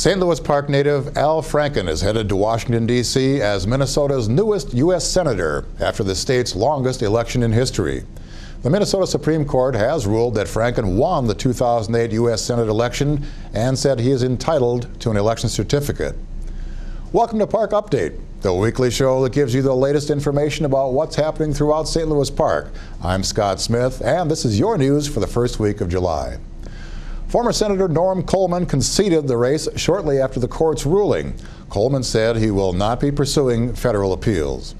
St. Louis Park native Al Franken is headed to Washington, D.C. as Minnesota's newest U.S. Senator after the state's longest election in history. The Minnesota Supreme Court has ruled that Franken won the 2008 U.S. Senate election and said he is entitled to an election certificate. Welcome to Park Update, the weekly show that gives you the latest information about what's happening throughout St. Louis Park. I'm Scott Smith, and this is your news for the first week of July. Former Senator Norm Coleman conceded the race shortly after the court's ruling. Coleman said he will not be pursuing federal appeals.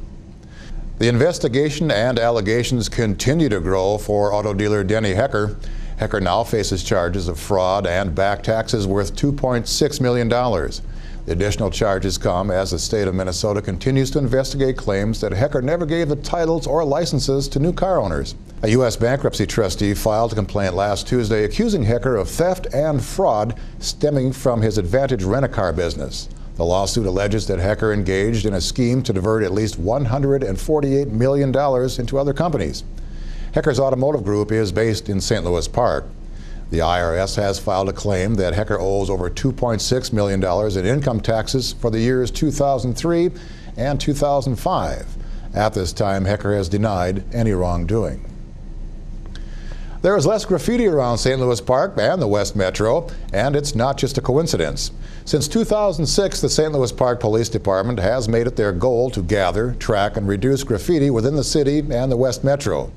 The investigation and allegations continue to grow for auto dealer Denny Hecker. Hecker now faces charges of fraud and back taxes worth $2.6 million. The additional charges come as the state of Minnesota continues to investigate claims that Hecker never gave the titles or licenses to new car owners. A U.S. bankruptcy trustee filed a complaint last Tuesday accusing Hecker of theft and fraud stemming from his Advantage rent-a-car business. The lawsuit alleges that Hecker engaged in a scheme to divert at least $148 million into other companies. Hecker's automotive group is based in St. Louis Park. The IRS has filed a claim that Hecker owes over $2.6 million in income taxes for the years 2003 and 2005. At this time, Hecker has denied any wrongdoing. There is less graffiti around St. Louis Park and the West Metro, and it's not just a coincidence. Since 2006, the St. Louis Park Police Department has made it their goal to gather, track, and reduce graffiti within the city and the West Metro.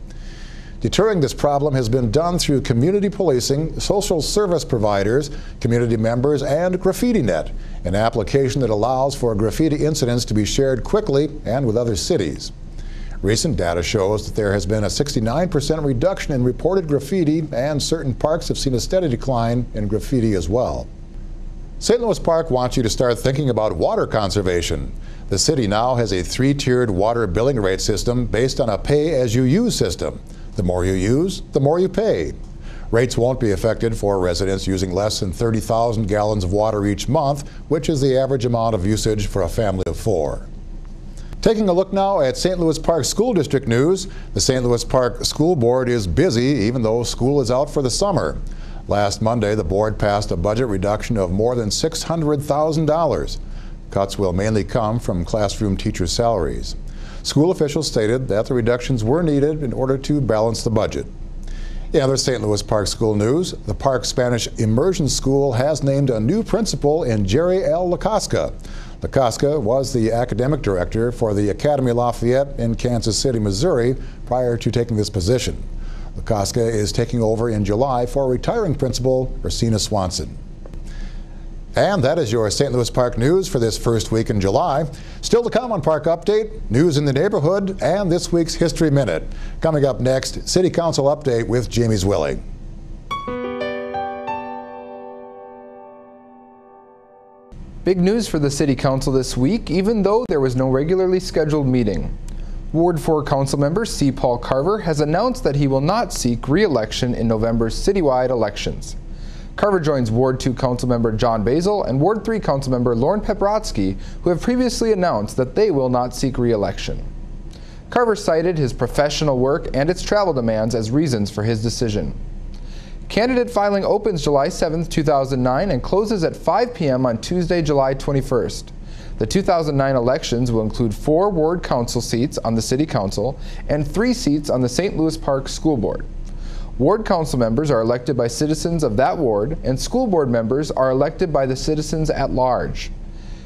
Deterring this problem has been done through community policing, social service providers, community members, and GraffitiNet, an application that allows for graffiti incidents to be shared quickly and with other cities. Recent data shows that there has been a 69% reduction in reported graffiti, and certain parks have seen a steady decline in graffiti as well. St. Louis Park wants you to start thinking about water conservation. The city now has a three-tiered water billing rate system based on a pay-as-you-use system. The more you use, the more you pay. Rates won't be affected for residents using less than 30,000 gallons of water each month, which is the average amount of usage for a family of 4. Taking a look now at St. Louis Park School District news, the St. Louis Park School Board is busy even though school is out for the summer. Last Monday, the board passed a budget reduction of more than $600,000. Cuts will mainly come from classroom teacher salaries. School officials stated that the reductions were needed in order to balance the budget. In other St. Louis Park School news, the Park Spanish Immersion School has named a new principal in Jerry L. Lacoska. Lacoska was the academic director for the Academy Lafayette in Kansas City, Missouri, prior to taking this position. Lacoska is taking over in July for retiring principal Racina Swanson. And that is your St. Louis Park news for this first week in July. Still to come on Park Update, news in the neighborhood, and this week's History Minute. Coming up next, City Council Update with Jamie Zwilling. Big news for the City Council this week, even though there was no regularly scheduled meeting. Ward 4 Councilmember C. Paul Carver has announced that he will not seek re-election in November's citywide elections. Carver joins Ward 2 Councilmember John Basil and Ward 3 Councilmember Lauren Peprotsky, who have previously announced that they will not seek re-election. Carver cited his professional work and its travel demands as reasons for his decision. Candidate filing opens July 7, 2009 and closes at 5 p.m. on Tuesday, July 21st. The 2009 elections will include 4 ward council seats on the City Council and 3 seats on the St. Louis Park School Board. Ward council members are elected by citizens of that ward, and school board members are elected by the citizens at large.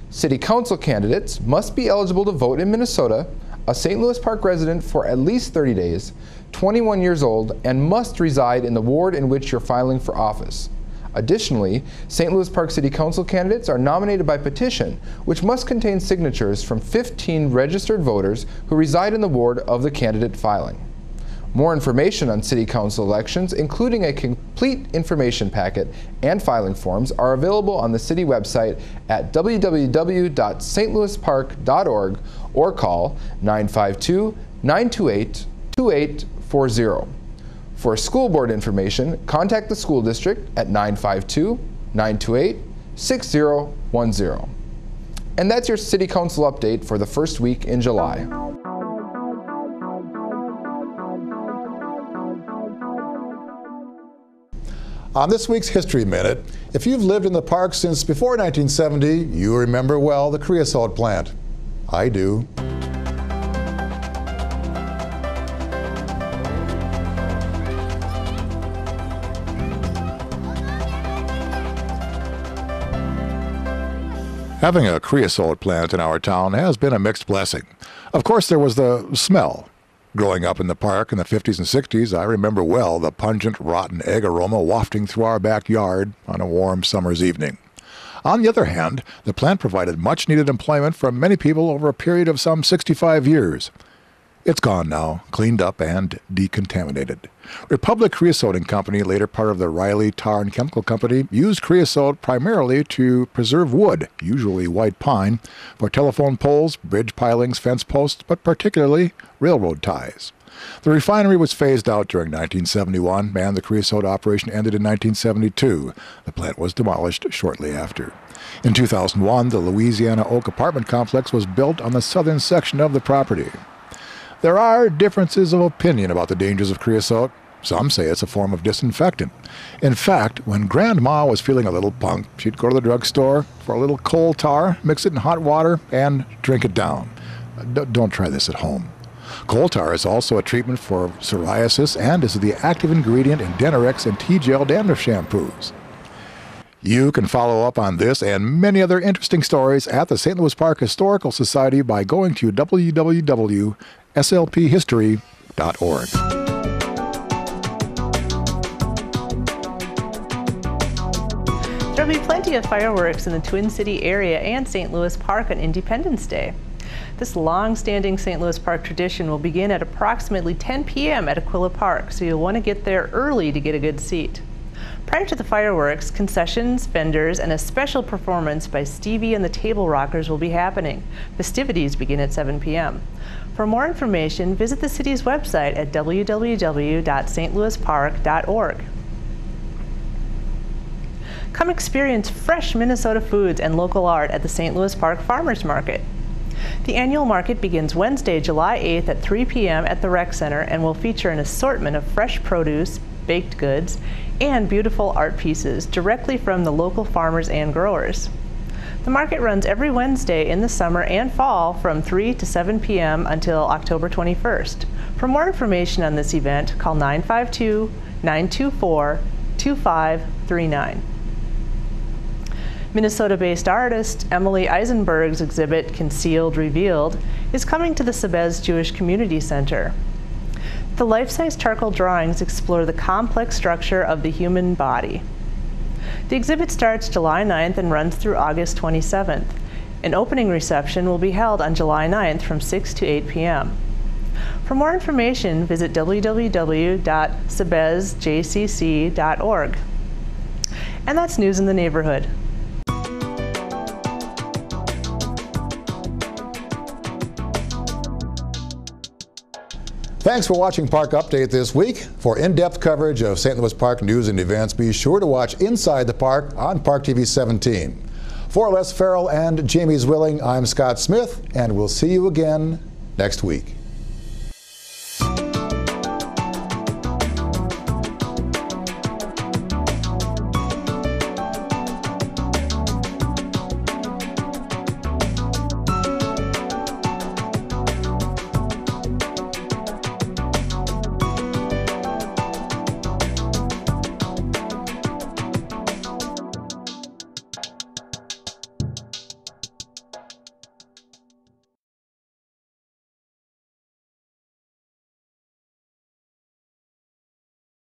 City Council candidates must be eligible to vote in Minnesota, a St. Louis Park resident for at least 30 days, 21 years old, and must reside in the ward in which you're filing for office. Additionally, St. Louis Park City Council candidates are nominated by petition, which must contain signatures from 15 registered voters who reside in the ward of the candidate filing. More information on City Council elections, including a complete information packet and filing forms, are available on the City website at www.stlouispark.org or call 952-928-2840. For school board information, contact the school district at 952-928-6010. And that's your City Council update for the first week in July. On this week's History Minute, if you've lived in the park since before 1970, you remember well the creosote plant. I do. Having a creosote plant in our town has been a mixed blessing. Of course, there was the smell. Growing up in the park in the 50s and 60s, I remember well the pungent, rotten egg aroma wafting through our backyard on a warm summer's evening. On the other hand, the plant provided much-needed employment for many people over a period of some 65 years. It's gone now, cleaned up and decontaminated. Republic Creosoting Company, later part of the Riley Tar and Chemical Company, used creosote primarily to preserve wood, usually white pine, for telephone poles, bridge pilings, fence posts, but particularly railroad ties. The refinery was phased out during 1971, and the creosote operation ended in 1972. The plant was demolished shortly after. In 2001, the Louisiana Oak apartment complex was built on the southern section of the property. There are differences of opinion about the dangers of creosote. Some say it's a form of disinfectant. In fact, when Grandma was feeling a little punk, she'd go to the drugstore for a little coal tar, mix it in hot water, and drink it down. Don't try this at home. Coal tar is also a treatment for psoriasis and is the active ingredient in Denorex and T-Gel dandruff shampoos. You can follow up on this and many other interesting stories at the St. Louis Park Historical Society by going to www.slphistory.org. There'll be plenty of fireworks in the Twin City area and St. Louis Park on Independence Day. This long-standing St. Louis Park tradition will begin at approximately 10 p.m. at Aquila Park, so you'll want to get there early to get a good seat. Prior to the fireworks, concessions, vendors, and a special performance by Stevie and the Table Rockers will be happening. Festivities begin at 7 p.m. For more information, visit the city's website at www.stlouispark.org. Come experience fresh Minnesota foods and local art at the St. Louis Park Farmers Market. The annual market begins Wednesday, July 8th at 3 p.m. at the Rec Center and will feature an assortment of fresh produce, baked goods, and beautiful art pieces directly from the local farmers and growers. The market runs every Wednesday in the summer and fall from 3 to 7 p.m. until October 21st. For more information on this event, call 952-924-2539. Minnesota-based artist Emily Eisenberg's exhibit, Concealed Revealed, is coming to the Sebez Jewish Community Center. The life-size charcoal drawings explore the complex structure of the human body. The exhibit starts July 9th and runs through August 27th. An opening reception will be held on July 9th from 6 to 8 p.m. For more information, visit www.sebezjcc.org. And that's news in the neighborhood. Thanks for watching Park Update this week. For in-depth coverage of St. Louis Park news and events, be sure to watch Inside the Park on Park TV 17. For Les Farrell and Jamie Zwilling, I'm Scott Smith, and we'll see you again next week.